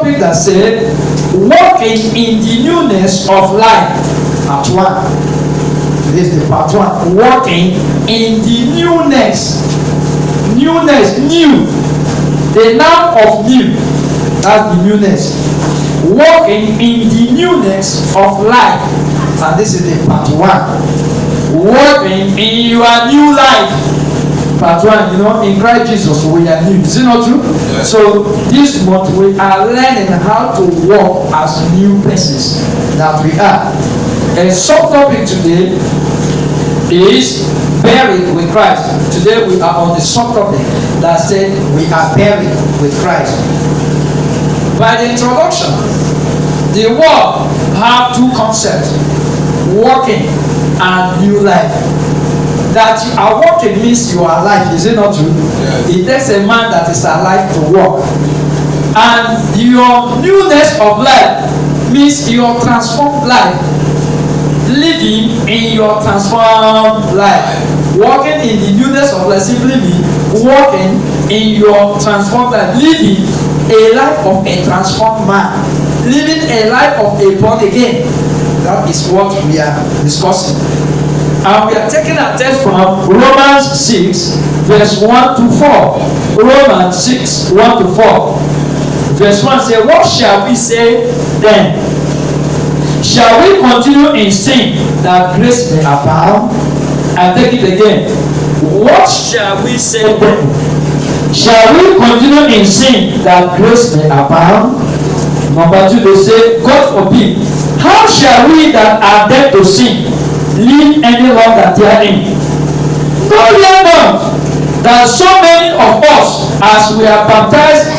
topic that said, walking in the newness of life. Part 1. This is the part 1. Walking in the newness. Newness, new. The noun of new. That's the newness. Walking in the newness of life. And this is the part 1. Walking in your new life. Part 1, in Christ Jesus we are new. Is it not true? Yes. So this month we are learning how to walk as new persons that we are. A subtopic today is buried with Christ. Today we are on the subtopic that said we are buried with Christ. By the introduction, the word have two concepts: walking and new life. That you are walking means you are alive. Is it not true? Yes. It takes a man that is alive to walk. And your newness of life means your transformed life. Living in your transformed life. Walking in the newness of life simply means walking in your transformed life. Living a life of a transformed man. Living a life of a born again. That is what we are discussing. And we are taking a text from Romans 6, verse 1 to 4. Romans 6, 1 to 4. Verse 1 says, what shall we say then? Shall we continue in sin that grace may abound? I take it again. What shall we say then? Shall we continue in sin that grace may abound? Number 2, they say, God forbid. How shall we that are dead to sin live any longer therein? Know ye not that so many of us, as we are baptized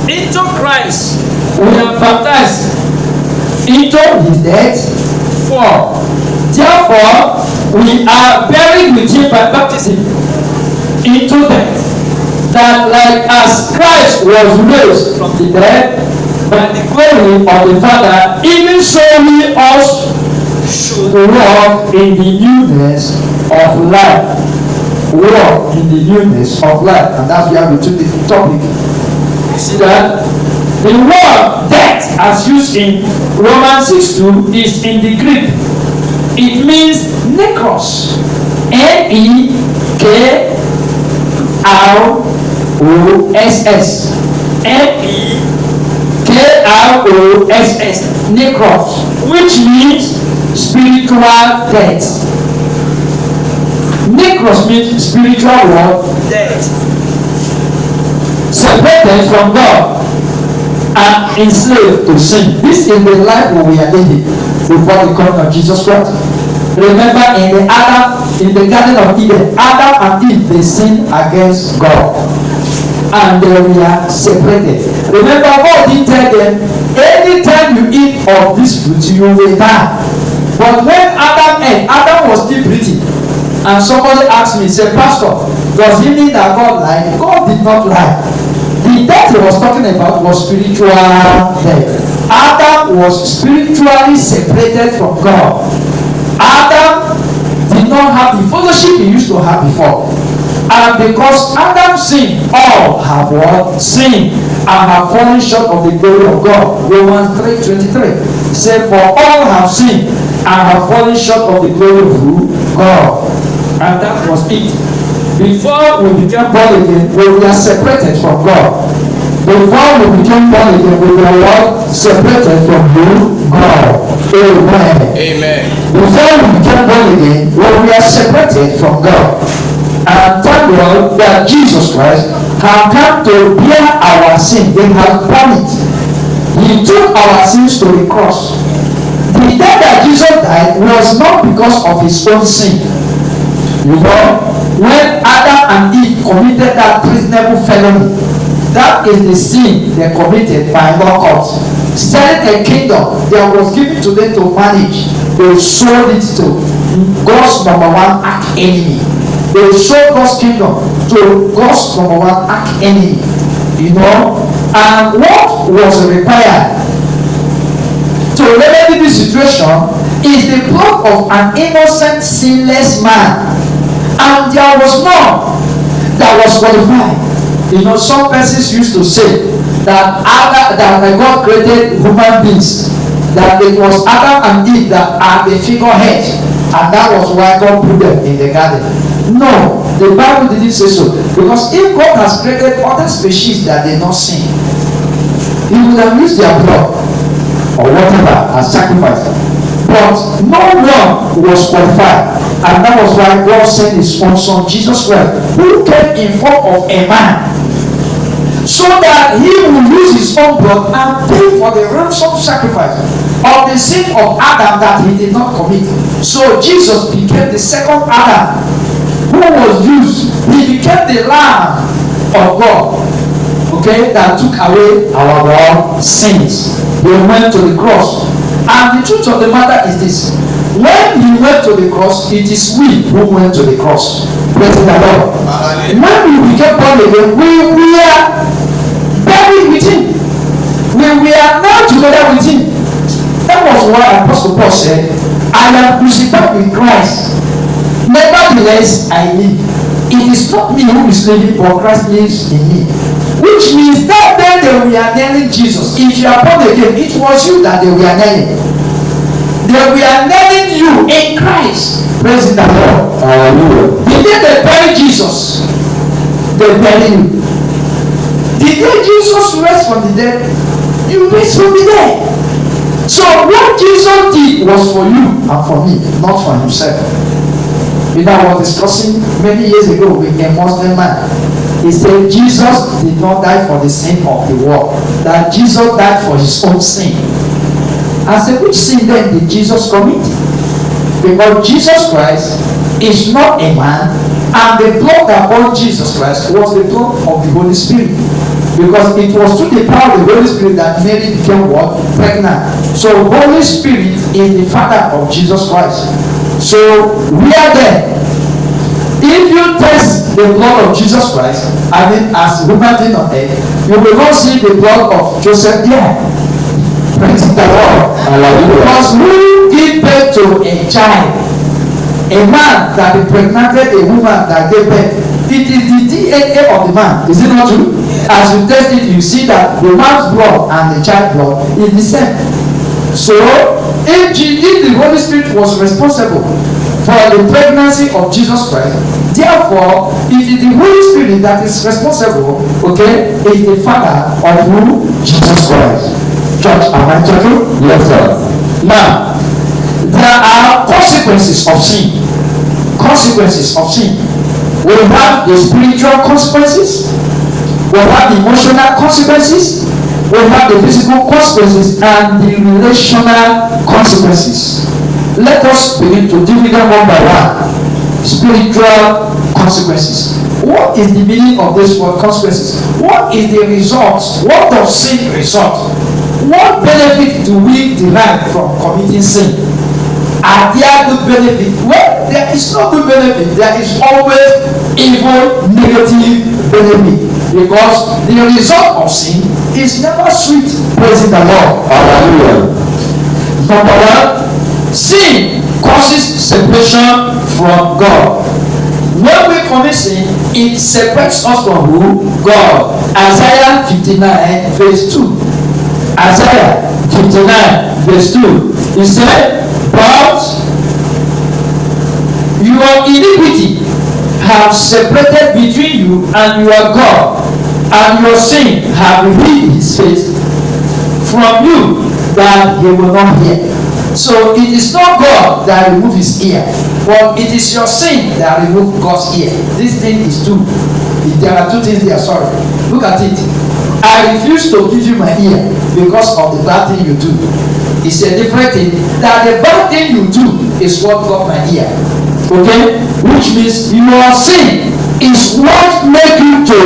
into Christ, we are baptized into his death? For therefore we are buried with him by baptism into death, that like as Christ was raised from the dead by the glory of the Father, even so we also should walk in the newness of life. Walk in the newness of life. And that's where we took the topic. You see that? The word death, as used in Romans 6:2, is in the Greek. It means nekros. Nekross. Nekross. Nekros. Which means spiritual death. Nekros means spiritual what? Death. Separated from God and enslaved to sin. This is the life we are living before the coming of Jesus Christ. Remember in the Garden of Eden, Adam and Eve, they sinned against God. And they were separated. Remember, God did tell them, anytime you eat of this fruit, you will die. But when Adam ate, Adam was still breathing. And somebody asked me, said, Pastor, does it mean that God lied? God did not lie. The death he was talking about was spiritual death. Adam was spiritually separated from God. Adam did not have the fellowship he used to have before. And because Adam sinned, all have what? Sinned and have fallen short of the glory of God. Romans 3:23 said, for all have sinned and have fallen short of the glory of who? God. And that was it. Before we became born again, we were separated from God. Before we became born again, we were what? Separated from who? God. Amen. Amen. Before we became born again, we were separated from God. And thank God that Jesus Christ has come to bear our sin. He has borne it. He took our sins to the cross. The death that Jesus died was not because of his own sin. You know, when Adam and Eve committed that treasonable felony, that is the sin they committed by lockout. Selling a kingdom that was given to them to manage, they sold it to God's number one arch enemy. They sold God's kingdom to God's number one arch enemy. You know, and what was required to remedy this situation is the blood of an innocent, sinless man. And there was none that was qualified. You know, some persons used to say that God created human beings, that it was Adam and Eve that are the figurehead, and that was why God put them in the garden. No, the Bible didn't say so. Because if God has created other species that did not sin, He would have used their blood or whatever as sacrifice. But no one was qualified, and that was why God sent His own Son Jesus Christ, who came in form of a man, so that He will use His own blood and pay for the ransom sacrifice of the sin of Adam that he did not commit. So Jesus became the second Adam who was used. He became the Lamb of God, okay, that took away our sins. He went to the cross. And the truth of the matter is this: when He went to the cross, it is we who went to the cross. Praise the Lord. When we became born again, we are buried with Him. We are now together with Him. That was why Apostle Paul said, I am crucified with Christ. Nevertheless, I live. It is not me who is living, but Christ lives in me. Which means that day they were nailing Jesus. If you are born again, it was you that they were nailing. They were nailing you in Christ. Praise the Lord. Hallelujah. The day they buried Jesus, they buried you. The day Jesus rose from the dead, you raised from the dead. So what Jesus did was for you and for me, not for Himself. You know, I was discussing many years ago with a Muslim man. He said Jesus did not die for the sin of the world, that Jesus died for His own sin. I said, which sin then did Jesus commit? Because Jesus Christ is not a man, and the blood that brought Jesus Christ was the blood of the Holy Spirit. Because it was through the power of the Holy Spirit that Mary became what? Pregnant. So Holy Spirit is the Father of Jesus Christ. So we are there. If you test the blood of Jesus Christ, I mean as human being on earth, you will not see the blood of Joseph there. Praise the Lord. Because who gave birth to a child? A man that impregnated a woman that gave birth. It is the DNA of the man. Is it not true? As you test it, you see that the man's blood and the child's blood is the same. So, if the Holy Spirit was responsible for the pregnancy of Jesus Christ, therefore, it is the Holy Spirit that is responsible, okay, is the Father of who? Jesus Christ. Church, am I talking? Yes, sir. Now, there are consequences of sin. Consequences of sin. We have the spiritual consequences. We have the emotional consequences. We have the physical consequences and the relational consequences. Let us begin to deal with them one by one. Spiritual consequences. What is the meaning of this word consequences? What is the result? What does sin result? What benefit do we derive from committing sin? Are there good benefits? Well, there is no good benefit. There is always evil, negative benefit. Because the result of sin is never sweet. Praise the Lord. Hallelujah. Number one, sin causes separation from God. When we commit sin, it separates us from who? God. Isaiah 59 verse 2. Isaiah 59 verse 2. He said, but your iniquity have separated between you and your God, and your sin have hid His face from you, that He will not hear. So it is not God that removed His ear, but it is your sin that removed God's ear. This thing is two. There are two things there. Sorry. Look at it. I refuse to give you my ear because of the bad thing you do. It's a different thing. That the bad thing you do is what got my ear. Okay? Which means your sin is what make you to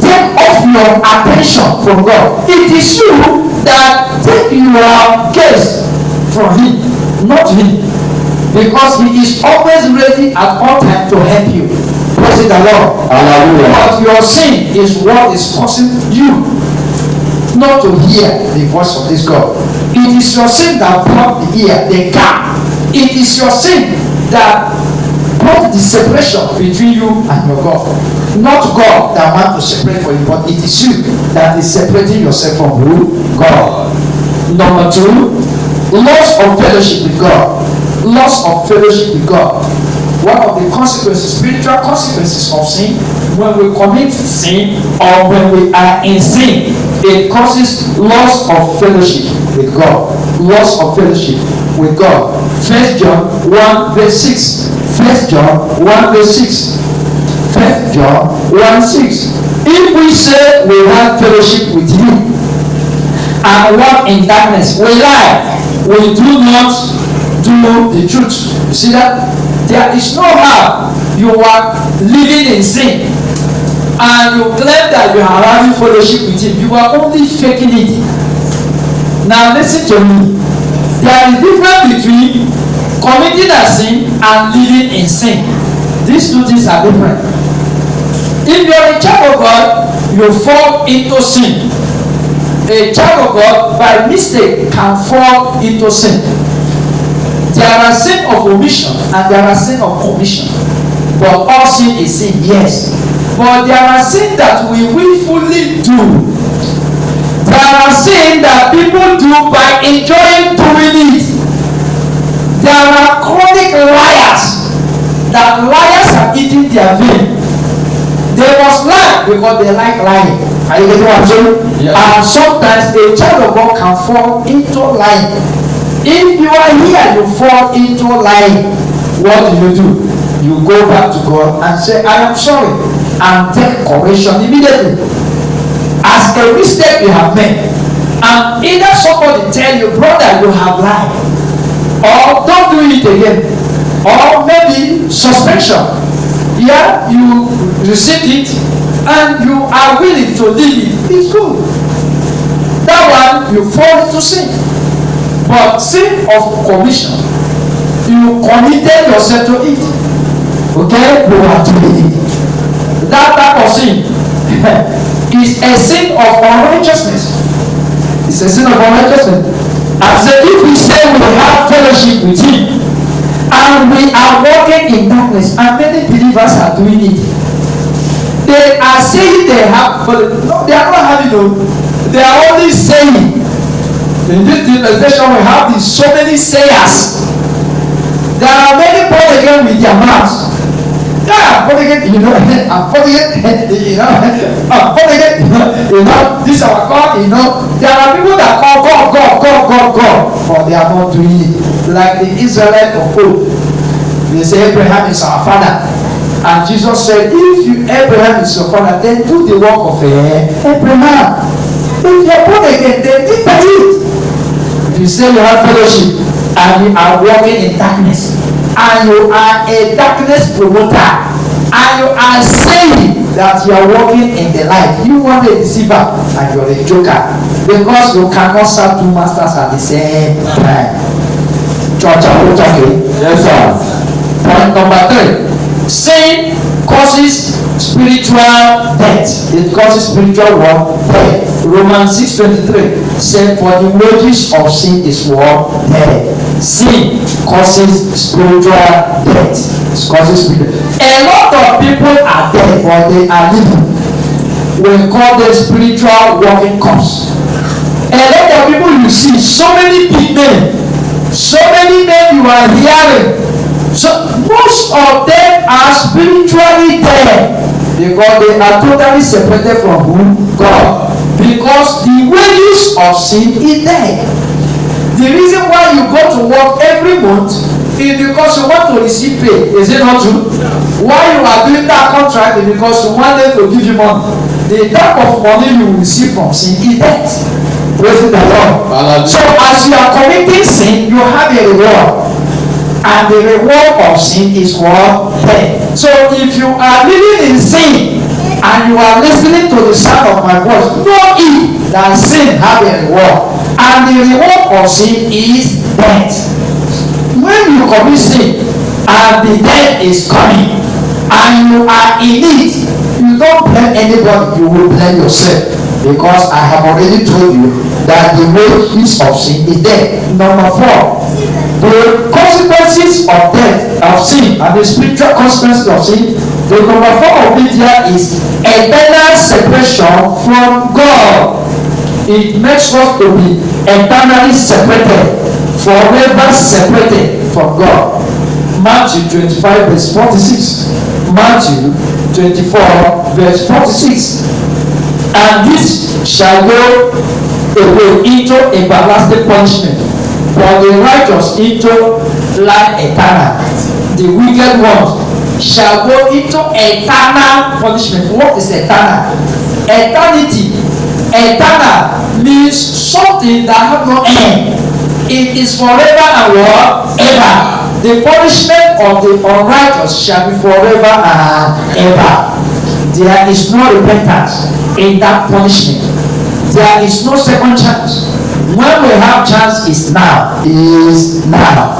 take off your attention from God. It is you that take your gaze from Him, not Him. Because He is always ready at all times to help you. Praise the Lord. Hallelujah. But your sin is what is causing you not to hear the voice of this God. It is your sin that blocked the ear, the gap. It is your sin that brought the separation between you and your God. Not God that wants to separate for you, but it is you that is separating yourself from who? God. Number 2, loss of fellowship with God. Loss of fellowship with God. One of the consequences, spiritual consequences of sin, when we commit sin or when we are in sin, it causes loss of fellowship with God. Loss of fellowship with God. 1 John 1 verse 6. 1 John 1 verse 6. 1 John 1 6. If we say we have fellowship with him and walk in darkness, we lie. We do not do the truth. You see that? There is no how you are living in sin and you claim that you are having fellowship with him. You are only faking it. Now listen to me. There is difference between committing a sin and living in sin. These two things are different. If you are a child of God, you fall into sin. A child of God by mistake can fall into sin. There are sin of omission and there are sin of commission. But all sin is sin, yes. But there are sin that we willfully do. There are sin that people do by enjoying doing it. There are chronic liars that liars have eaten their vein. They must lie because they like lying. Are you getting what I'm saying? Yeah. And sometimes a child of God can fall into lying. If you are here, you fall into lying. What do? You go back to God and say, I am sorry, and take correction immediately. As a mistake you have made, and either somebody tell you, brother, you have lied, or don't do it again, or maybe suspension. Yeah, you receive it and you are willing to leave it. It's good. That one you fall into sin. But sin of commission, you committed yourself to it. Okay, you are doing it. That type of sin is a sin of unrighteousness. It's a sin of unrighteousness. I said, if we say we have fellowship with him and we are walking in darkness, and many believers are doing it, they are saying they have, but no, they are not having no. They are only saying. In this dispensation we have so many sayers. There are many born again with their mouths. Yeah, born again, you know, I'm born again, you know, I'm born again, you know, this is our God, you know. There are people that call God, but they are not doing it. Like the Israelites of old. They say Abraham is our father. And Jesus said, if Abraham is your father, then do the work of Abraham. If you are born again, then be it. If you say you have fellowship and you are walking in darkness and you are a darkness promoter and you are saying that you are walking in the light, you are a deceiver and you are a joker, because you cannot serve two masters at the same time. Church, are we talking? Yes, sir. Point number 3. Sin causes spiritual death. It causes spiritual death. Romans 6:23 said, for the wages of sin is what? Death. Sin causes spiritual death. It causes spiritual death. A lot of people are dead, but they are living. We call them spiritual walking corpse. A lot of people you see, so many big men, so many men you are hearing. So most of them are spiritually dead because they are totally separated from whom? God. Because the wages of sin is death. The reason why you go to work every month is because you want to receive pay. Is it not true? Why you are doing that contract is because you want them to give you money. The type of money you will receive from sin is death. Praise the Lord. So as you are committing sin, you have a reward. And the reward of sin is what? Death. So if you are living in sin and you are listening to the sound of my voice, know it that sin have a reward. And the reward of sin is death. When you commit sin and the death is coming and you are in it, you don't blame anybody, you will blame yourself. Because I have already told you that the wages of sin is death. Number 4, the consequences of death, of sin, and the spiritual consequences of sin, the number 4 of it here is eternal separation from God. It makes us to be eternally separated, forever separated from God. Matthew 25 verse 46. Matthew 24 verse 46. And this shall go away into everlasting punishment, but the righteous into life eternal. The wicked ones shall go into eternal punishment. What is eternal? Eternity. Eternal means something that has no end. It is forever and ever. The punishment of the unrighteous shall be forever and ever. There is no repentance in that punishment. There is no second chance. When we have chance is now. Is now.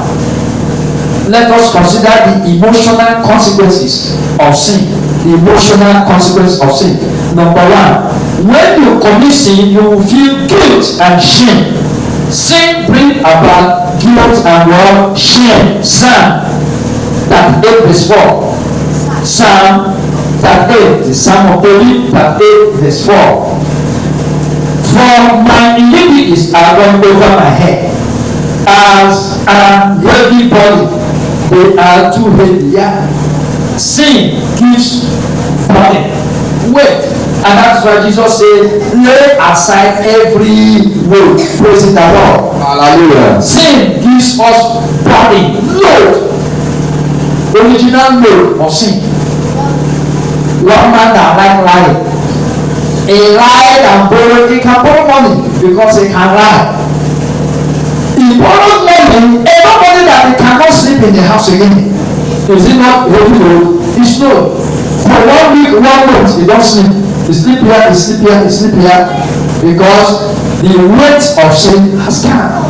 Let us consider the emotional consequences of sin. The emotional consequences of sin. Number 1, when you commit sin, you will feel guilt and shame. Sin brings about guilt and shame. Psalm 38 verse 4. Psalm 38, the Psalm of David, 38 verse 4. For my iniquities are run over my head, as an heavy body, they are too heavy. Yeah. Sin gives burden, weight, and that's why Jesus said, lay aside every weight. Praise the Lord. Hallelujah. Sin gives us burden, load, original load of sin. One man that like lying, he lied and borrowed. He can borrow money because he can lie. He borrowed money, everybody that he cannot sleep in the house again. Is it not heavy load? It's no. For 1 week, 1 month, he don't sleep. He sleep here, he sleep here, he sleep here, because the weight of sin has come.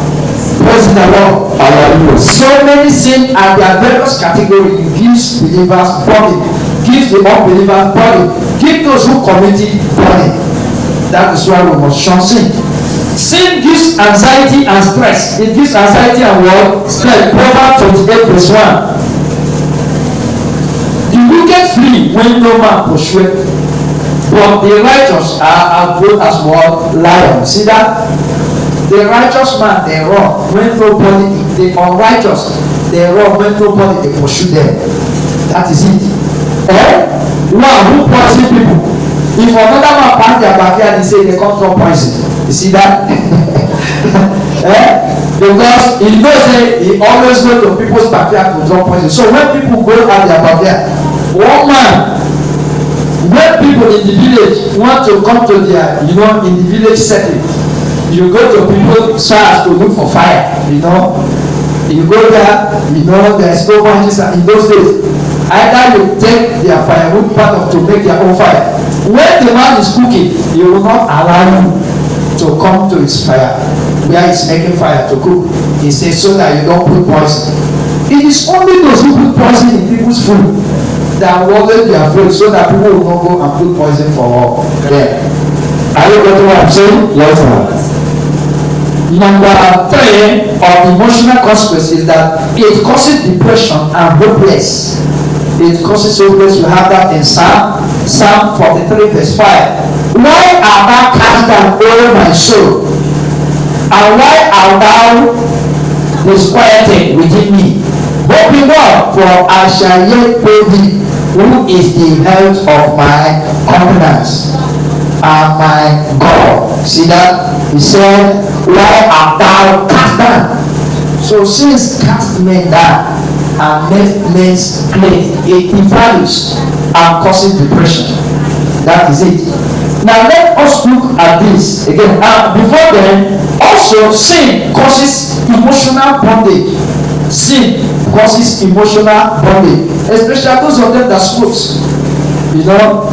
Praise the Lord. Hallelujah. So many sin and their various categories gives believers body, gives the unbelievers body, give those who commit it body. That is why we must shun sin. Sin gives anxiety and stress. It gives anxiety and what? Stress. Proverbs 28 verse 1. The wicked flee when no man pursueth, but the righteous are bold as what? Lions. See that? The righteous man, they run when nobody, the unrighteous, they run when nobody, they pursue them. That is it. One who poison people. If another man pass their backyard, they say they come from poison. You see that? Because he knows that he always go to people's backyard to drop poison. So when people go out their backyard, one man, when people in the village want to come to their, in the village setting, you go to people's house to look for fire, you go there, there's no branches in those days. Either you take their firewood part of to make their own fire. When the man is cooking, he will not allow you to come to his fire where he's making fire to cook. He says so that you don't put poison. It is only those who put poison in people's food that will always be afraid, so that people will not go and put poison for them. Are you getting what I'm saying? Yes, sir. Number 3 of emotional consequence is that it causes depression and hopeless. It causes hopeless. We have that in Psalm 43 verse 5. Why art thou cast down, O my soul? And why art thou disquieted within me? Hope in God, for I shall yet pray thee, who is the health of my countenance and my God. See that? He said, why art thou cast down? So since cast men down and make men's place, it devalues and causes depression. That is it. Now let us look at this again. Before then, also sin causes emotional bondage. Sin causes emotional bondage, especially those of them that smokes.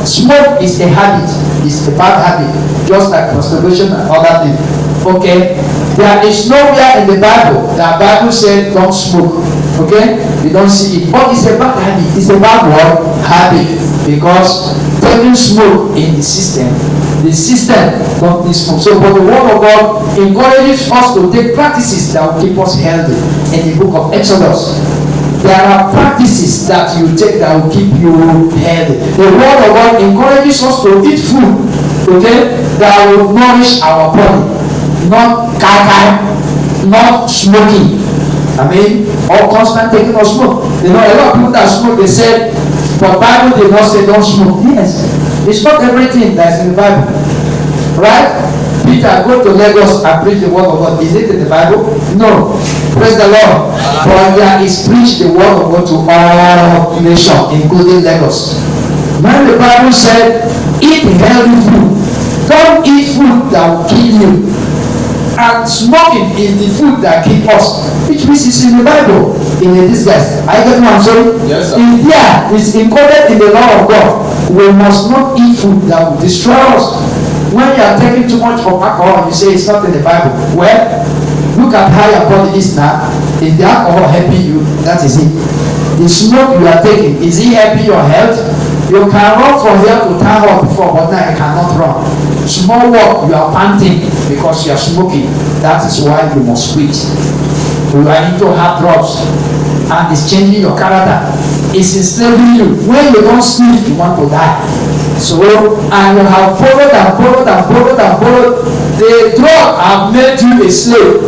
Smoke is a habit. It's a bad habit, just like masturbation and other things. Okay, there is nowhere in the Bible that Bible said don't smoke. Okay, you don't see it, but it's a bad habit. It's a bad habit, because taking smoke in the system, the system of this food. So, but the word of God encourages us to take practices that will keep us healthy. In the book of Exodus, there are practices that you take that will keep you healthy. The word of God encourages us to eat food, okay, that will nourish our body, not kai, not smoking. I mean, or constant taking of smoke. You know, a lot of people that smoke, they said, but Bible did not say don't smoke. Yes, it's not everything that's in the Bible, right? Peter go to Lagos and preach the word of God. Is it in the Bible? No. Praise the Lord. But there is preach the word of God to all nations, including Lagos. When the Bible said, eat healthy food, don't eat food that will kill you. And smoking is the food that kills us, which means it's in the Bible in a disguise. I get what I'm saying? Yes, sir. If there is encoded in the law of God, we must not eat food that will destroy us. When you are taking too much of alcohol, you say it's not in the Bible. Well, look at how your body is now. Is the alcohol helping you? That is it. The smoke you are taking, is it helping your health? You can run from here to town hall before, but now you cannot run. Small walk, you are panting because you are smoking. That is why you must quit. You are into hard drugs, and it's changing your character. It's enslaving you. When you don't sleep, you want to die. So, and you have borrowed. The drug have made you a slave.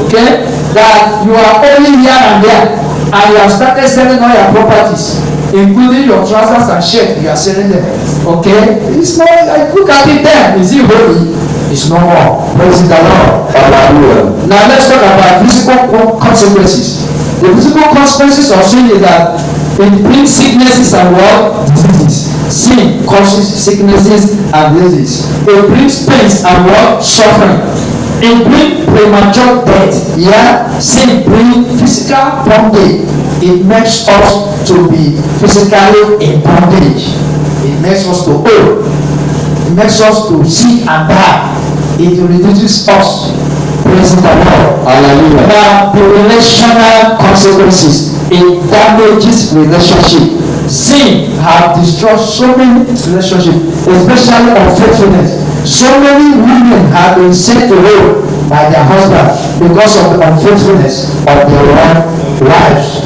Okay, that you are only here and there, and you have started selling all your properties, including your trousers and shirt. You are selling them. Okay, it's not like, look at it there. Is it holy? It's no more. Praise the Lord. Now let's talk about physical consequences. The physical consequences of sin is that it brings sicknesses and what? Diseases. Sin causes sicknesses and diseases. It brings pains and what? Suffering. It brings premature death. Yeah, sin brings physical bondage. It makes us to be physically in bondage. It makes us to old. It makes us to sick and die. It reduces us. Praise the Lord. Hallelujah. Now the relational consequences. It damages relationship. Sin have destroyed so many relationships, especially unfaithfulness. So many women have been sent away by their husband because of the unfaithfulness of their wives,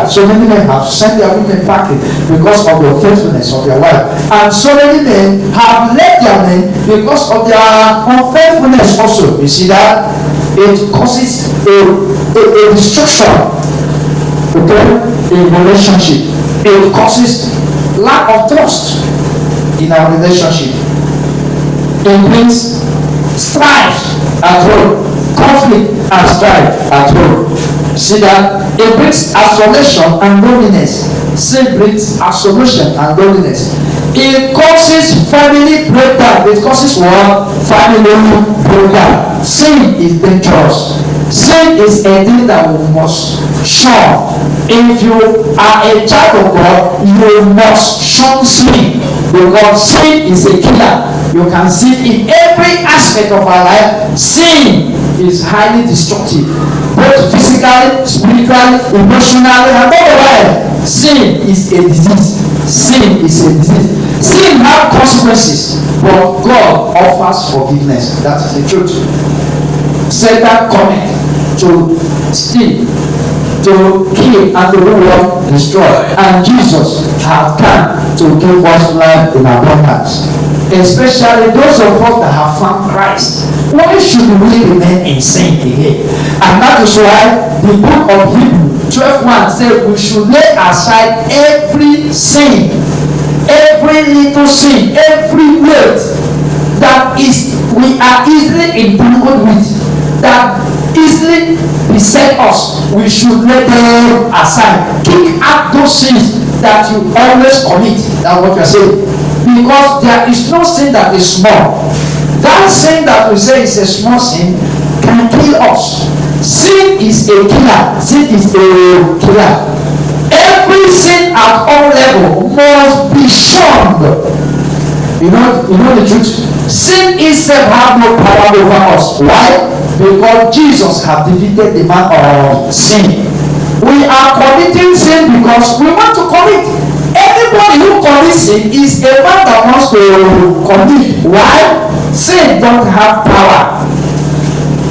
so many men have sent their women packing because of the unfaithfulness of their wife, and so many men have left their men because of their unfaithfulness also. You see that it causes a destruction, okay, in relationship. It causes lack of trust in our relationship. It brings strife at home, conflict and strife at home. See that? It brings isolation and loneliness. Sin brings isolation and loneliness. It causes family breakdown. It causes what? Family breakdown. Sin is dangerous. Sin is a thing that we must shun. If you are a child of God, you must shun sin, because sin is a killer. You can see in every aspect of our life, sin is highly destructive, both physically, spiritually, emotionally, and otherwise. Sin is a disease. Sin is a disease. Sin has consequences, but God offers forgiveness. That is the truth. Satan cometh to steal, to kill, and to destroy. And Jesus has come to give us life in abundance. Especially those of us that have found Christ. Why should we remain in sin again? And that is why the book of Hebrews 12:1 says we should lay aside every sin, every little sin, every weight that is we are easily entangled with, that easily beset us. We should lay them aside. Kick out those sins that you always commit. That's what you are saying. Because there is no sin that is small. That sin that we say is a small sin can kill us. Sin is a killer. Sin is a killer. Every sin at all levels must be shunned. You know the truth. Sin itself has no power over us. Why? Because Jesus has defeated the man of sin. We are committing sin because we want to commit. Anybody Anybody who commits sin is a man that wants to commit. Why? Sin don't have power.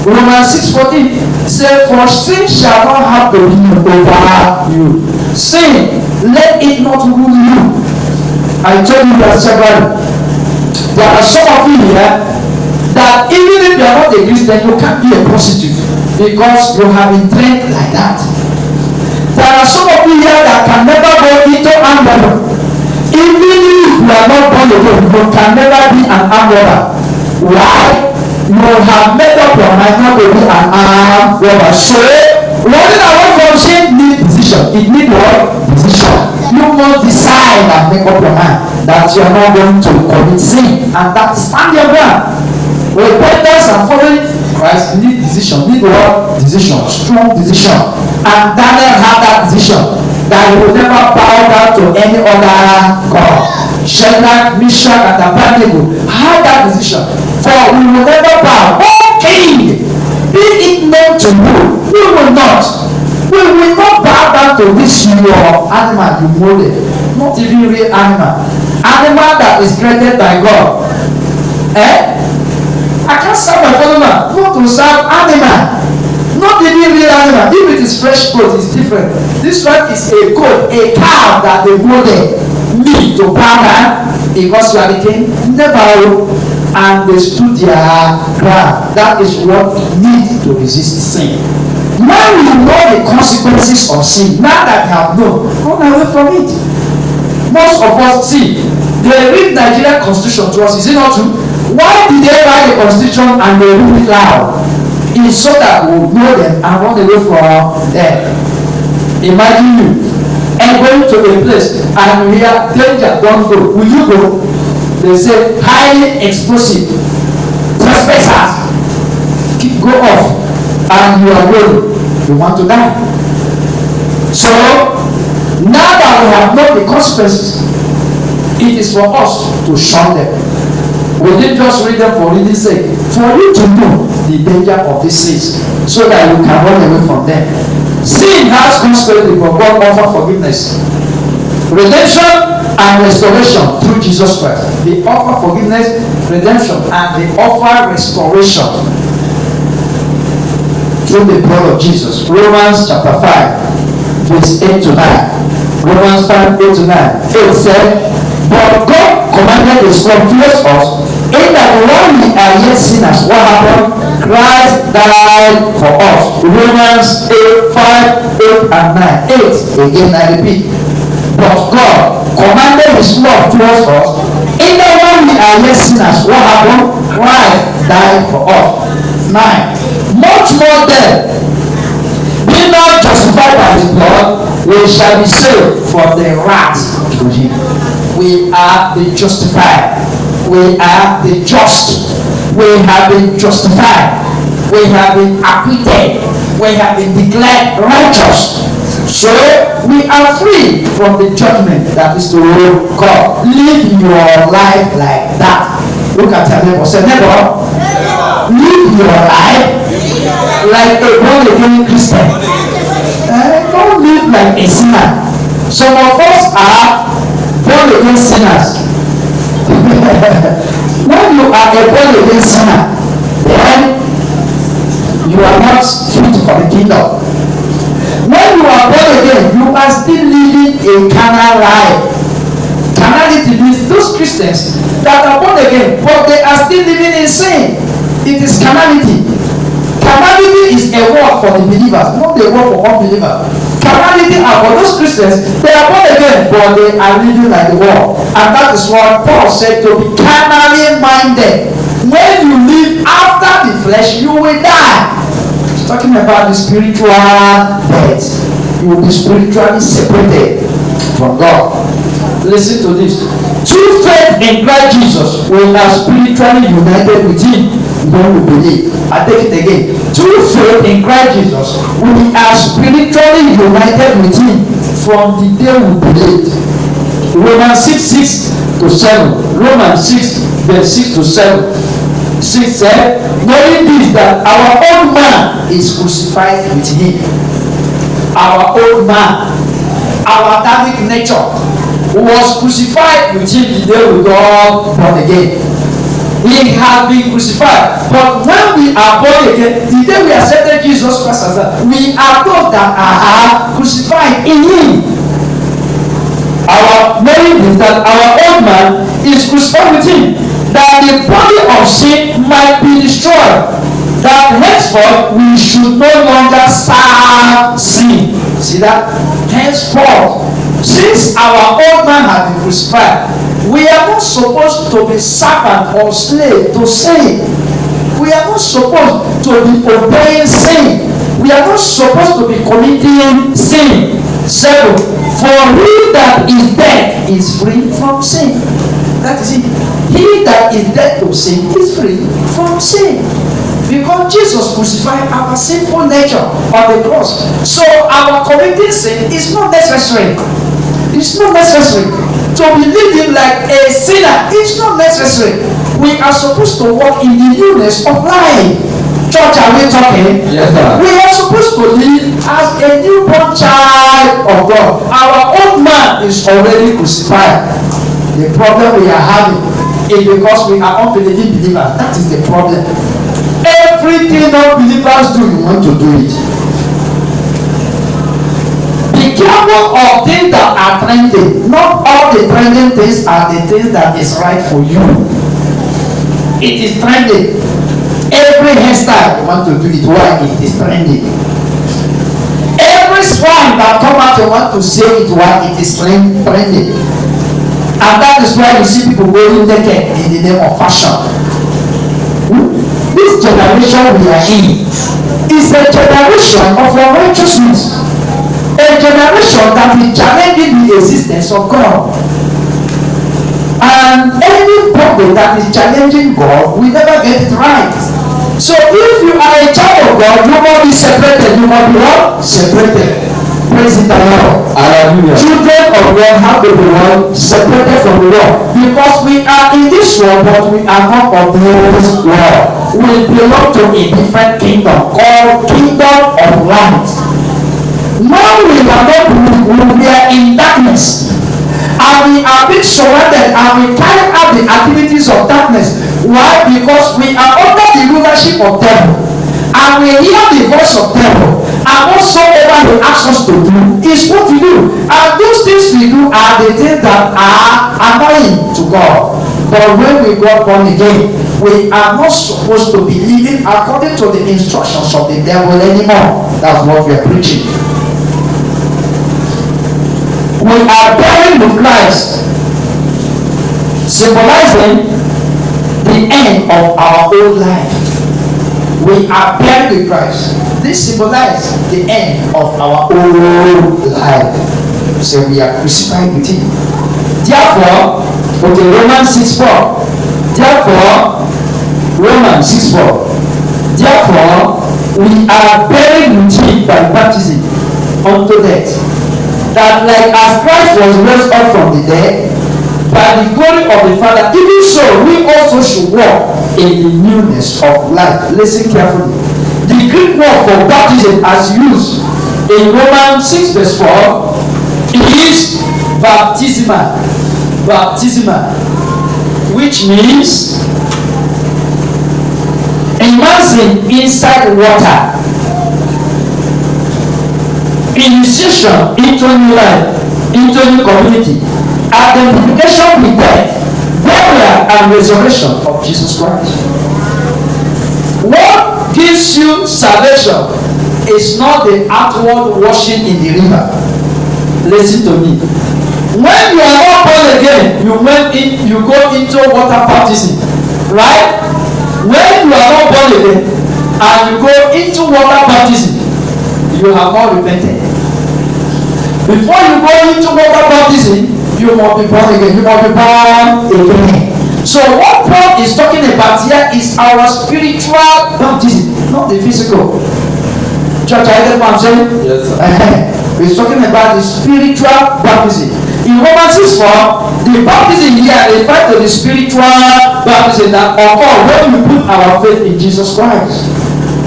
Romans 6:14 says, for sin shall not have dominion over you. Sin, let it not rule you. I told you that several. There are some of you here that even if you are not a Christian, you can't be a prostitute because you have been trained like that. There are some of you here that can never go into armed robber. Even if you are not born again, you can never be an armed robber. Why? You have made up your mind not to be an armed robber. So, running away from sin needs decision. It needs what? Decision. You must decide and make up your mind that you are not going to commit sin, and that stand your ground. Repentance and following Christ need decision. Need what? Decision. Strong decision. And Daniel had that decision that he will never bow down to any other God. Shadrach, Meshach, and Abednego had that decision. For we will never bow. Oh King, be it known to you, we will not. We will not bow down to this your animal you molded. Not even real animal. Animal that is created by God. I can't serve my fellow man. Not to serve animal. Not even real animal. If it is fresh goat, it's different. This one is a goat, a cow that they molded me to bow down because you are the king. Never. And they stood their ground. That is what needs to resist sin. Now you know the consequences of sin. Now that you have known, run away from it. Most of us see, they read Nigerian constitution to us. Is it not true? Why did they write the constitution and they read it loud? It's so that we will know them and run away from them. Imagine you and going to a place and we are danger, don't go. Will you go? They say highly explosive trespassers. Go off and you are going. You want to die. So now that we have known the consequences, it is for us to shun them. We didn't just read them for reading's sake. For you to know the danger of these sins so that you can run away from them. Sin has consequences, but God offers forgiveness, redemption, and restoration through Jesus Christ. They offer forgiveness, redemption, and they offer restoration through the blood of Jesus. Romans chapter 5, verse 8 to 9. Romans 5, 8 to 9. It said, but God commanded his love towards us, in that while we are yet sinners, what happened? Christ died for us. Romans 8, 5, 8, and 9. 8, again I repeat. But God commanded his love towards us, in that while we are yet sinners, what happened? Christ died for us. 9. Much more then, being now justified by his blood, we shall be saved from the wrath through him. We are the justified. We are the just. We have been justified. We have been acquitted. We have been declared righteous. So we are free from the judgment that is to come. Live your life like that. Look at your neighbor. Say, neighbor, live your life like a born again Christian. Don't live like a sinner. Some of us are born again sinners. When you are a born again sinner, then you are not fit for the kingdom. When you are born again, you are still living a carnal life. Carnality means those Christians that are born again, but they are still living in sin. It is carnality. Carnality is a word for the believers, not a word for unbelievers. Carnality are for those Christians, they are born again, but they are living like the world. And that is what Paul said, to be carnally minded. When you live after the flesh, you will die. He's talking about the spiritual death. You will be spiritually separated from God. Listen to this. Through faith in Christ Jesus, we are spiritually united with him when we believe. I take it again. Through faith in Christ Jesus, we are spiritually united with him from the day we believe. Romans 6, 6 to 7. Romans 6, verse 6 to 7. 6 said, knowing this, that our old man is crucified with him. Our old man, our Adamic nature, was crucified with him the day we got born again. He has been crucified. But when we are born again, the day we accepted Jesus Christ as that, we are those that are crucified in him. Our knowing is that our old man is crucified with him, that the body of sin might be destroyed, that henceforth we should no longer serve sin. See that? Henceforth, since our old man has been crucified, we are not supposed to be servant or slave to sin. We are not supposed to be obeying sin. We are not supposed to be committing sin. 7. For he that is dead is free from sin. That is it. He that is dead to sin is free from sin. Because Jesus crucified our sinful nature on the cross. So our committing sin is not necessary. It's not necessary. To be living like a sinner, it's not necessary. We are supposed to walk in the newness of life. Church, are we talking? Yes, sir. We are supposed to live as a newborn child of God. Our old man is already crucified. The problem we are having is because we are unbelieving believers. That is the problem. Everything unbelievers do, you want to do it. Be careful of things that are trending. Not all the trending things are the things that is right for you. It is trending. Every hairstyle you want to do it, why? It is trending. Every swine that come out you want to say it, why? It is trending. And that is why you see people going naked in the name of fashion. This generation we are in is a generation of unrighteousness. A generation that is challenging the existence of God. And anybody that is challenging God will never get it right. So if you are a child of God, you must be separated. You must be what? Separated. Praise the Lord. Hallelujah. Children of God have to be what? Separated from the world. Because we are in this world, but we are not of this world. We belong to a different kingdom called Kingdom of Light. Now we are not, we are in darkness, and we are being surrounded, and we carry out the activities of darkness. Why? Because we are under the rulership of devil, and we hear the voice of devil, and whatsoever he asks us to do is what we do. And those things we do are the things that are annoying to God. But when we got born again, we are not supposed to be living according to the instructions of the devil anymore. That's what we are preaching. We are buried with Christ, symbolizing the end of our old life. We are buried with Christ. This symbolizes the end of our old life. So we are crucified with him. Therefore, okay, Romans 6:4. Therefore, Romans 6:4. Therefore, we are buried with him by baptism unto death, that like as Christ was raised up from the dead by the glory of the Father, even so we also should walk in the newness of life. Listen carefully. The Greek word for baptism as used in Romans 6:4 is baptisma. Baptisma, which means immersing inside water, initiation into new life, into new community, identification with death, burial and resurrection of Jesus Christ. What gives you salvation is not the outward washing in the river. Listen to me. When you are not born again, you go into water baptism, right? When you are not born again and you go into water baptism, you have not repented. Before you go into water baptism, you must be born again. You must be born again. So what Paul is talking about here is our spiritual baptism, not the physical. Church, I get what I'm saying? Yes, sir. He's talking about the spiritual baptism. In Romans 6:4, the baptism here refers to the spiritual baptism that occurs when we put our faith in Jesus Christ.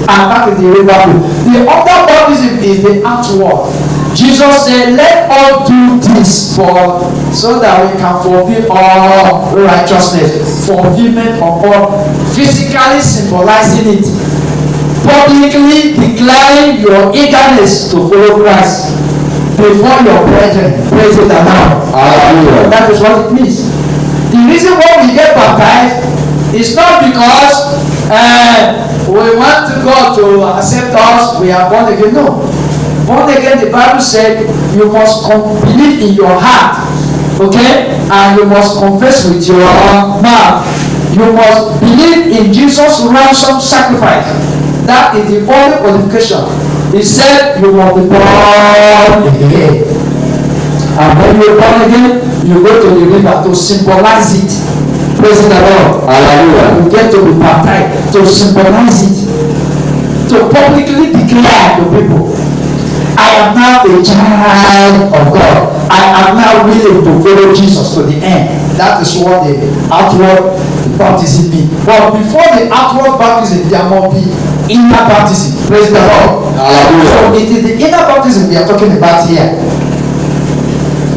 And that is the real baptism. The other baptism is the outward. Jesus said, let us do this so that we can fulfill all righteousness. Fulfillment of all, physically symbolizing it, publicly declaring your eagerness to follow Christ before your brethren. Praise the Lord. That is what it means. The reason why we get baptized is not because we want God to accept us, we are born again. No. Born again, the Bible said you must believe in your heart, okay, and you must confess with your mouth. You must believe in Jesus' ransom sacrifice. That is the only qualification. He said you must be born again, and when you are born again, you go to the river to symbolize it. Praise the Lord. Hallelujah. You get to be baptized to symbolize it, to publicly declare to people, I am now a child of God. I am now willing to follow Jesus to the end. That is what the outward baptism means. But before the outward baptism, there must be inner baptism. Praise the Lord. So it is the inner baptism we are talking about here.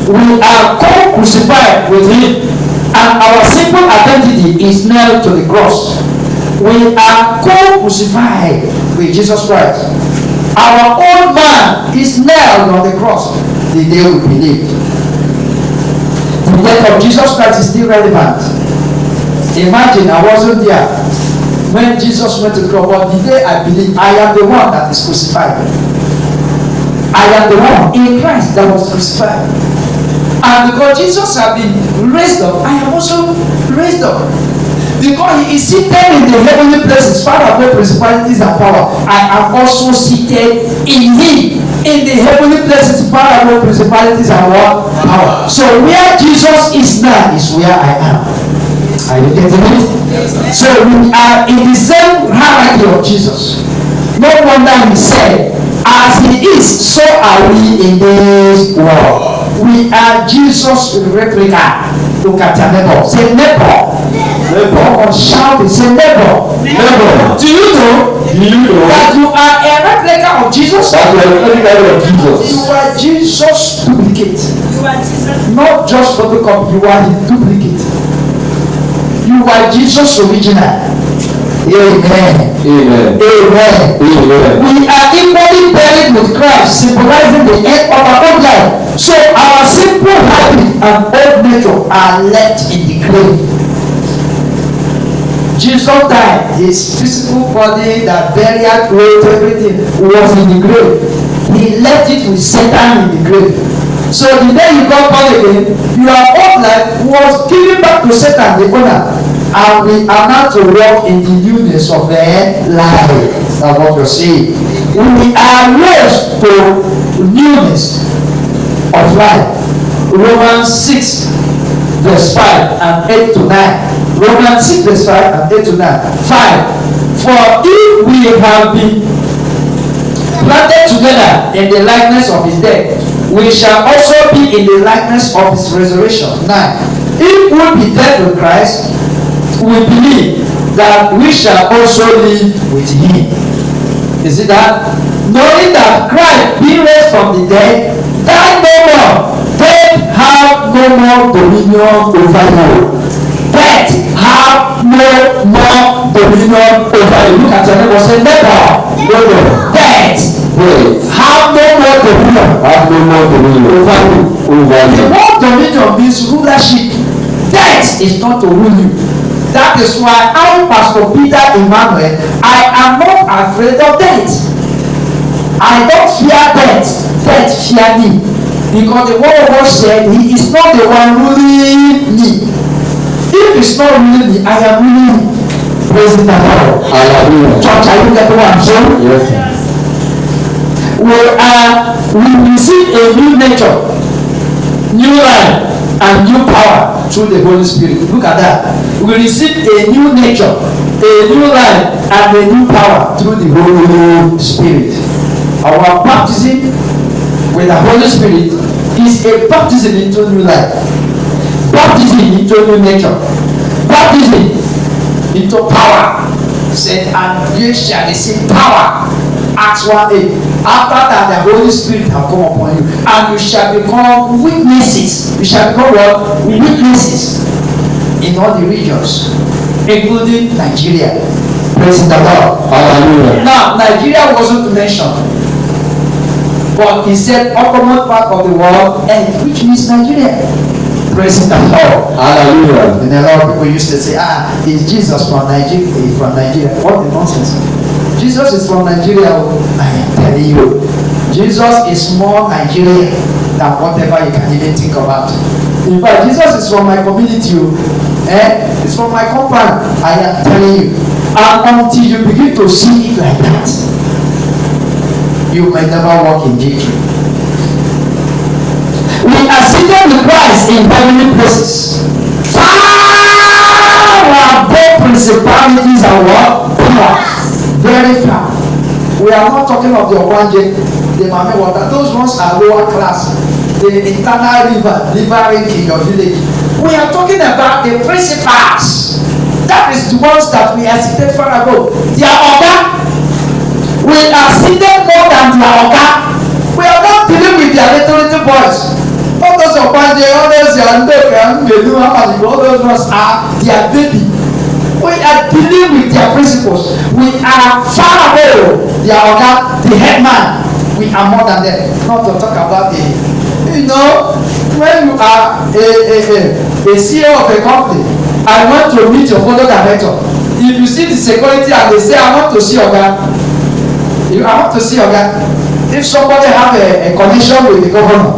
We are co-crucified with Him, and our simple identity is nailed to the cross. We are co-crucified with Jesus Christ. Our old man is nailed on the cross the day we believed. The death of Jesus Christ is still relevant. Imagine I wasn't there when Jesus went to the cross, but the day I believe, I am the one that is crucified. I am the one in Christ that was crucified. And because Jesus has been raised up, I am also raised up. Because He is seated in the heavenly places, far above principalities and power. I am also seated in Him, in the heavenly places, far above principalities and what? Power. So where Jesus is now is where I am. Are you getting it? So we are in the same hierarchy of Jesus. No wonder He said, as He is, so are we in this world. We are Jesus' replica. Look at your neighbor. Say neighbor. Neighbor. Shout it. Say neighbor. Neighbor. Do you know that you are a replica of Jesus? That you are a replica of Jesus. You are Jesus' duplicate. You are Jesus. Not just photocopy. You are His duplicate. You are Jesus' original. Amen. Amen. Amen. Amen. We are equally buried with Christ, symbolizing the end of our own life. So our simple habit and old nature are left in the grave. Jesus died. His physical body, that burial clothes, everything was in the grave. He left it with Satan in the grave. So the day you got born again, your old life was given back to Satan, the owner. And we are now to walk in the newness of their life. That's what you're saying. We are raised to newness of life. Romans 6 verse 5 and 8 to 9. Romans 6 verse 5 and 8 to 9. 5. For if we have been planted together in the likeness of His death, we shall also be in the likeness of His resurrection. 9. If we be dead with Christ, we believe that we shall also live with Him. You see that? Knowing that Christ, being raised from the dead, died no more. Death have no more dominion over you. Death have no more dominion over you. Look at your neighbor, say neighbor. Death have no more dominion. Have no more dominion over you. The word dominion means rulership. Death is not to rule you. That is why I, Pastor Peter Emmanuel, I am not afraid of death. I don't fear death. Death fear me. Because the word of God said, He is not the one ruling me. If He's not ruling me, I am ruling Him. Praise the Lord. Hallelujah. Church, are you getting what I'm saying? Yes. We receive a new nature, new life, and new power through the Holy Spirit. Look at that. We receive a new nature, a new life, and a new power through the Holy Spirit. Our baptism with the Holy Spirit is a baptism into new life, baptism into new nature, baptism into power. He said, and you shall receive power Acts 1:8. After that, the Holy Spirit have come upon you, and you shall become witnesses. You shall become what? Witnesses in all the regions, including Nigeria. Praise the Lord. Hallelujah. Now, Nigeria wasn't mentioned, but he said uppermost part of the world, and which means Nigeria. Praise the Lord. Hallelujah. And a lot of people used to say, is Jesus from Nigeria? From Nigeria? What the nonsense. Jesus is from Nigeria. I am telling you, Jesus is more Nigerian than whatever you can even think about. In fact, Jesus is from my community. It's from my compound. I am telling you. And until you begin to see it like that, you may never walk in victory. We are seated with Christ in heavenly places, far above principalities and what? Powers. Very far. We are not talking of the Okwanje, the Mame Water. Those ones are lower class. The internal river in your village. We are talking about the principals. That is the ones that we are seated far above. Their Oga. We are seated more than their Oga. We are not dealing with their little boys. All those Okwanje, all those all those ones are their baby. We are dealing with their principles. We are far above their Oga, the head man. We are more than them. Not to talk about the, when you are a CEO of a company, I want to meet your fellow director. If you see the security and they say, I want to see Oga, I want to see Oga. If somebody have a connection with the governor,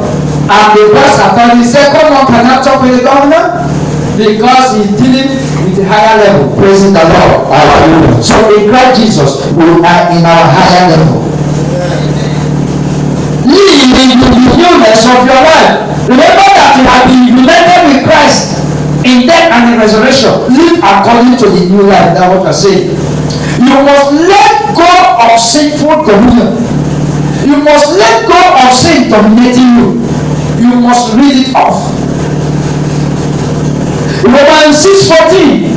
and the boss attorney say, come on, can I talk with the governor? Because he's dealing with a higher level. Praising the Lord. Hallelujah. So in Christ Jesus, we are in our higher level. Live in the newness of your life. Remember that you have been united with Christ in death and in resurrection. Live according to the new life. That's what I say. You must let go of sinful communion. You must let go of sin dominating you. You must read it off. Romans 6:14.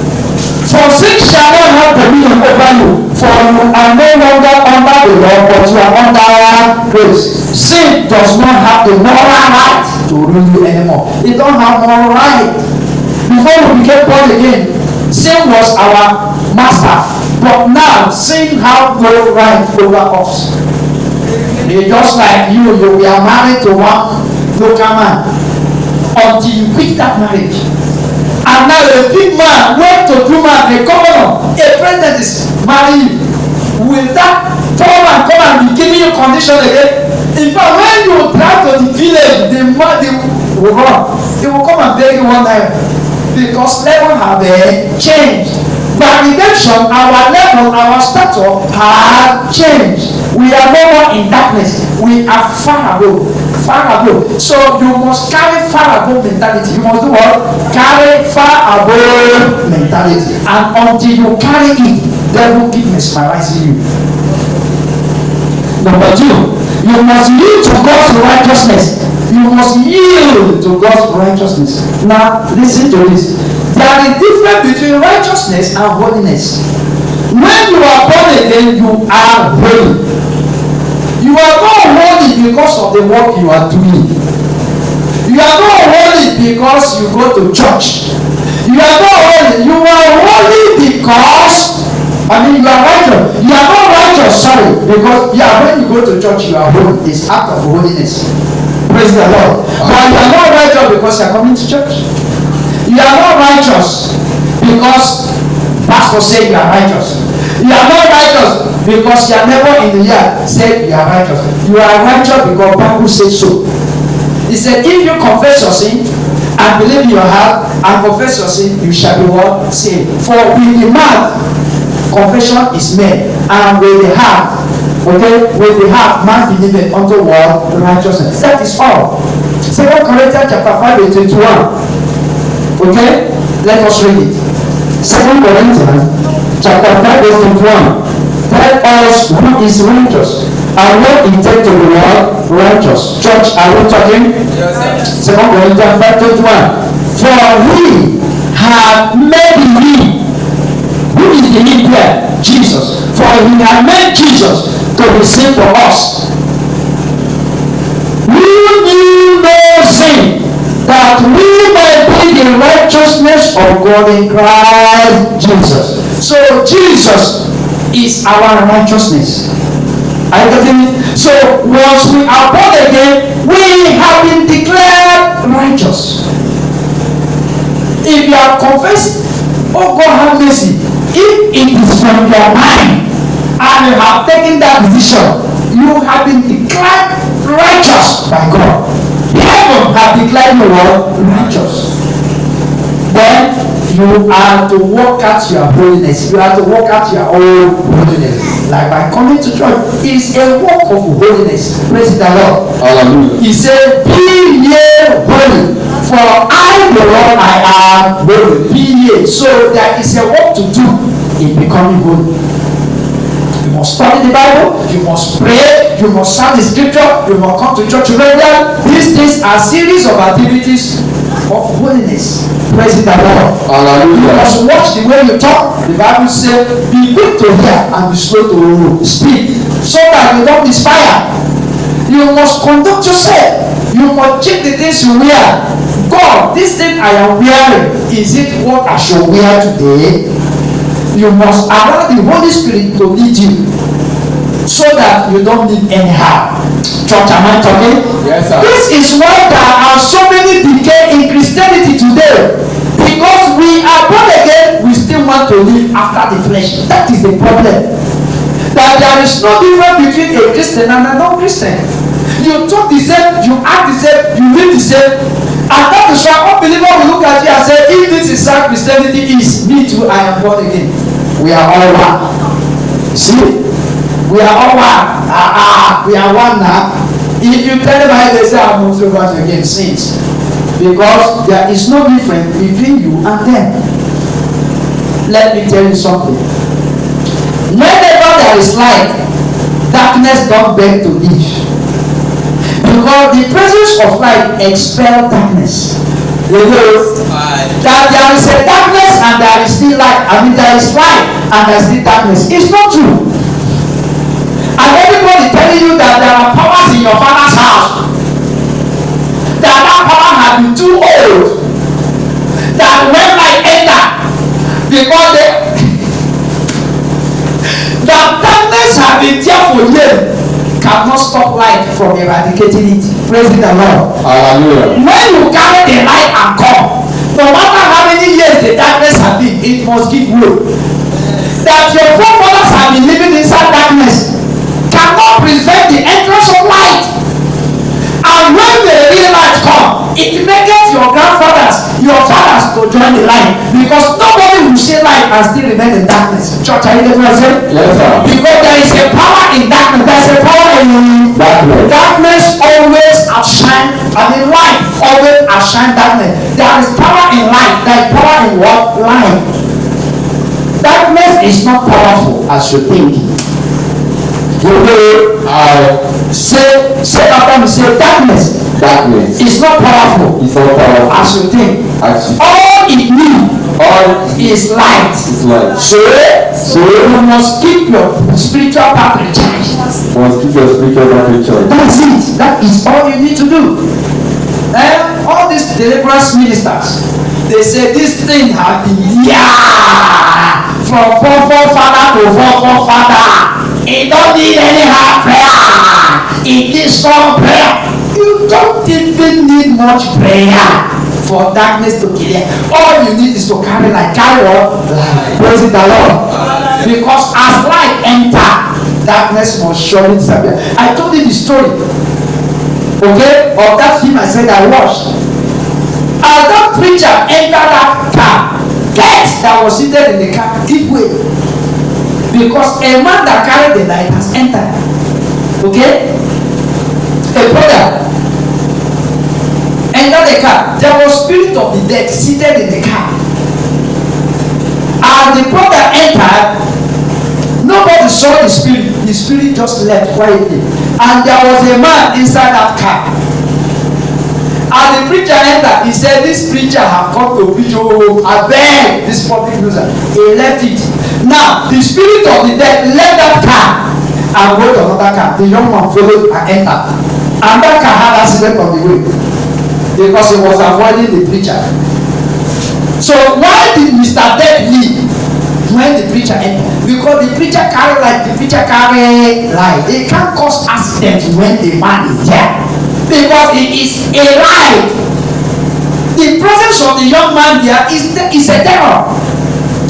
For sin shall not have dominion over you, for you are no longer under the law, but you are under grace. Sin does not have the moral right to rule you anymore. It don't have moral right. Before we became born again, sin was our master, but now sin have no right over us. It's just like you are married to one local man until you quit that marriage. And now a big man went to do man, a governor, a president is marrying you. Will that poor man come and be giving you condition again? In fact, when you drive to the village, the man will run. They will come and beg you one time. Because level have changed. By redemption, our level, our stature have changed. We are no more in darkness. We are far above. Far above. So you must carry far above mentality. You must do what? Carry far above mentality. And until you carry it, devil keep mesmerizing you. Number 2, you must yield to God's righteousness. You must yield to God's righteousness. Now, listen to this. There is a difference between righteousness and holiness. When you are born again, you are holy. You are not holy because of the work you are doing. You are not holy because you go to church. You are not holy. You are holy because, you are righteous. You are not righteous, because when you go to church, you are holy. It's act of holiness. Praise the Lord. But you are not righteous because you are coming to church. You are not righteous because pastor said you are righteous. You are not righteous because your neighbor in the yard said you are righteous. You are righteous because Bible says so. He said, if you confess your sin and believe in your heart and confess your sin, you shall be what? Saved. For with the mouth confession is made, and with the heart, with the heart man believeth unto what? Righteousness. That is all. 2 Corinthians chapter 5:21. Okay, let us read it. 2 Corinthians chapter 5:21. Tell us who is righteous and what it takes to be righteous. Church, are we talking? Yes, 2 Corinthians 5:21. For we have made him. Who is the him there? Jesus. For he has made Jesus to be sin for us. We knew no sin, that we might be the righteousness of God in Christ Jesus. So Jesus is our righteousness. Are you getting it? So once we are born again, we have been declared righteous. If you are confessing, oh God have mercy, if it is from your mind and you have taken that decision, you have been declared righteous by God. Heaven have declared you righteous. Then you are to work out your holiness. You are to work out your own holiness. Like by coming to church, it's a work of holiness. Praise the Lord. Hallelujah. He said, "Be ye holy, for I the Lord I am holy." Be ye. So there is a work to do in becoming holy. You must study the Bible, you must pray, you must serve the scripture, you must come to church regularly. These things are series of activities of holiness. Praise the Lord. Hallelujah. You must watch the way you talk. The Bible says, be quick to hear and be slow to speak, so that you don't misfire. You must conduct yourself. You must check the things you wear. God, this thing I am wearing, is it what I should wear today? You must allow the Holy Spirit to lead you, so that you don't live anyhow. Church, am I talking? Yes, sir. This is why there are so many decay in Christianity today. Because we are born again, we still want to live after the flesh. That is the problem. That there is no difference between a Christian and a non-Christian. You talk the same, you act the same, you live the same. And that is why unbeliever will look at you and say, if this is how Christianity is, me too, I am born again. We are all one. See? We are all one. We are one now. If you tell them how they say, I'm not born again, sins. Because there is no difference between you and them. Let me tell you something. Whenever there is light, darkness don't beg to live. Because the presence of light expels darkness. You know that there is a darkness and there is still light. I mean, there is light and there is still darkness. It's not true. And everybody telling you that there are powers in your father's house, that power has been too old, that when light enter, because that darkness has been there for years, cannot stop light from eradicating it. Praise the Lord. Hallelujah. When you carry the light and come, no matter how many years the darkness has been, it must give way. That your forefathers have been living inside darkness cannot prevent the entrance of light. And when the real light come, it makes your grandfathers, your fathers to join the light, because nobody will see light and still remain in darkness. Church, are you getting what I'm saying? Yes, sir. Because there is a power in darkness. There is a power in Darkness. darkness. Always outshine. I mean, light always outshine darkness. There is power in light. There is power in what? Light. Darkness is not powerful as you think. Say after me, say darkness. Darkness. It's not powerful. It's not powerful. As you think. As you All it needs is light. It's light. So you must keep your spiritual path recharged. Must keep your spiritual battery charged. That's it. That is all you need to do. And all these deliverance ministers, they say this thing has been from forefather to forefather. It don't need any hard prayer. It needs strong prayer. You don't even need much prayer for darkness to kill you. All you need is to carry light. Carry what? Light. Praise the Lord. Because as light enter, darkness must surely disappear. I told you the story, okay, of that film I said I watched. As that preacher entered that car, guess that was seated in the car give way, because a man that carried the light has entered. Okay, a brother entered the car. There was spirit of the dead seated in the car. As the brother entered, nobody saw the spirit. The spirit just left quietly, and there was a man inside that car. As the preacher entered, he said, "This preacher have come to preach. Oh, I beg this public loser." He left it. Now the spirit of the dead left that car and go to another car. The young man followed and entered. And that car had accident on the way because he was avoiding the preacher. So why did Mr. Dead leave when the preacher entered? Because the preacher carry light, the preacher carry light. They can't cause accident when the man is there because it is a lie. The presence of the young man there is a terror.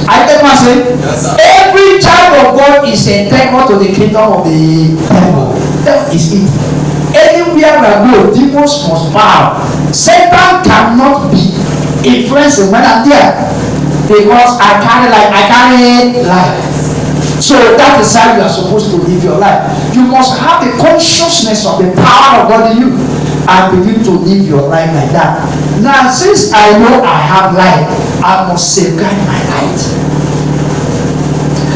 I tell myself, yes, every child of God is a terror to the kingdom of the devil. That is it. Anywhere I go, demons must bow. Satan cannot be influenced when I'm there because I carry life. So that is how you are supposed to live your life. You must have the consciousness of the power of God in you and begin to live your life like that. Now, since I know I have life, I must safeguard my light.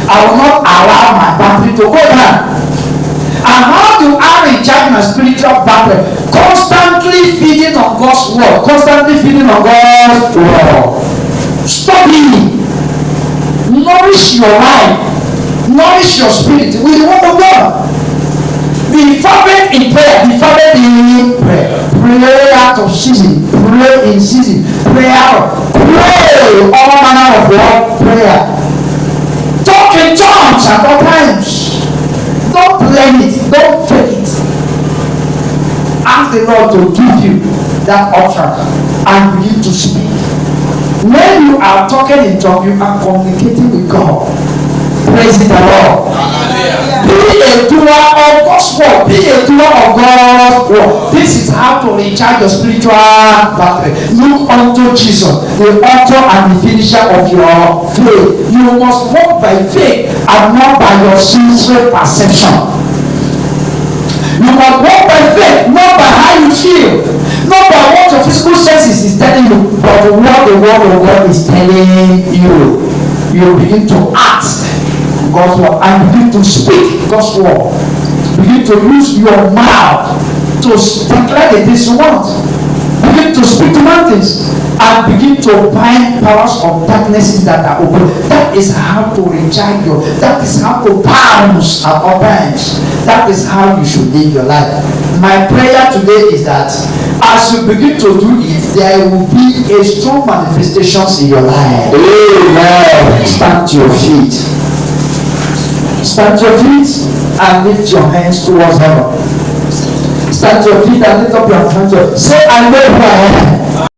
I will not allow my battery to go down. And how do I recharge my spiritual battery? Constantly feeding on God's word. Constantly feeding on God's word. Study. Nourish your life. Nourish your spirit with the word of God. Be fervent in prayer. Be fervent in prayer. Pray out of season. Pray in season. Pray out. Pray all manner of word prayer. Talk in tongues at all times. Don't blame it. Don't fake it. Ask the Lord to give you that utterance and begin to speak. When you are talking in tongues, you are communicating with God. Praise the Lord. Be a doer of God's word. Be a doer of God's word. This is how to recharge your spiritual battery. Look unto Jesus, the author and the finisher of your faith. You must walk by faith and not by your sensory perception. You must walk by faith, not by how you feel, not by what your physical senses is telling you, but what the word of God is telling you. You begin to act God's word and begin to speak God's word. Begin to use your mouth to declare the things you want. Begin to speak to mountains and begin to bind powers of darkness that are open. That is how to recharge you. That is how to bounce at all times. That is how you should live your life. My prayer today is that as you begin to do it, there will be a strong manifestations in your life. Amen. Stand to your feet. Stand to your feet and lift your hands towards heaven. Stand to your feet and lift up your hands. Say, I know who I am.